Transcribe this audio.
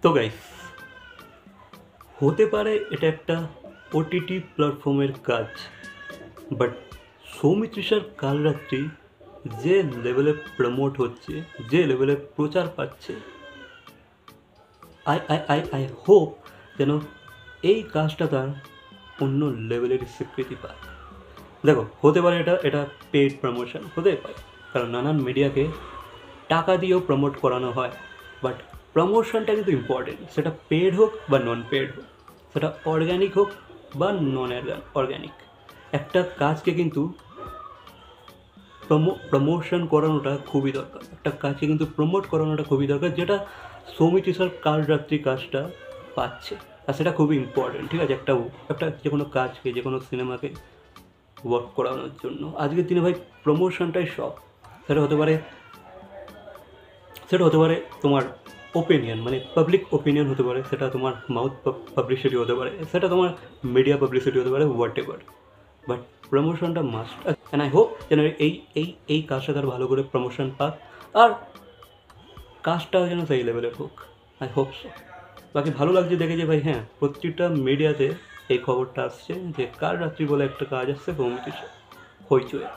তো গাইস, হতে পারে এটা একটা ওটিটি প্ল্যাটফর্মের কাজ, বাট সৌমিত্রিষার কাল রাত্রি যে লেভেলে প্রমোট হচ্ছে, যে লেভেলে প্রচার পাচ্ছে, I I I I hope যেন এই কাজটা তার অন্য লেভেলের স্বীকৃতি পায়। দেখো, হতে পারে এটা এটা পেইড প্রমোশন হতে পারে, কারণ নানান মিডিয়াকে টাকা দিয়েও প্রমোট করানো হয়, বাট প্রমোশনটা কিন্তু ইম্পর্টেন্ট, সেটা পেড হোক বা নন পেড হোক, সেটা অর্গ্যানিক হোক বা নন অর্গ্যানিক। একটা কাজকে কিন্তু প্রমোশন করানোটা খুবই দরকার, একটা কাজকে কিন্তু প্রমোট করানোটা খুবই দরকার, যেটা সৌমিত্রিষার কাল রাত্রি কাজটা পাচ্ছে। আর সেটা খুবই ইম্পর্টেন্ট, ঠিক আছে? একটা একটা যে কোনো কাজকে, যে কোনো সিনেমাকে ওয়ার্ক করানোর জন্য আজকের দিনে ভাই প্রমোশনটাই সব। সেটা হতে পারে সেটা হতে পারে তোমার ওপিনিয়ন, মানে পাবলিক ওপিনিয়ন হতে পারে, সেটা তোমার মাউথ পাবলিসিটি হতে পারে, সেটা তোমার মিডিয়া পাবলিসিটি হতে পারে, হোয়াট এভার, বাট প্রমোশনটা মাস্ট। অ্যান্ড আই হোপ যেন এই এই এই কাজটা তার ভালো করে প্রমোশন পাক, আর কাজটাও যেন সেই লেভেলের হোক। I hope so. বাকি ভালো লাগছে দেখে যে ভাই, হ্যাঁ, প্রত্যেকটা মিডিয়াতে এই খবরটা আসছে যে কাল রাত্রি বলে একটা কাজ আসছে সৌমিত্রিষা হইচয়ে।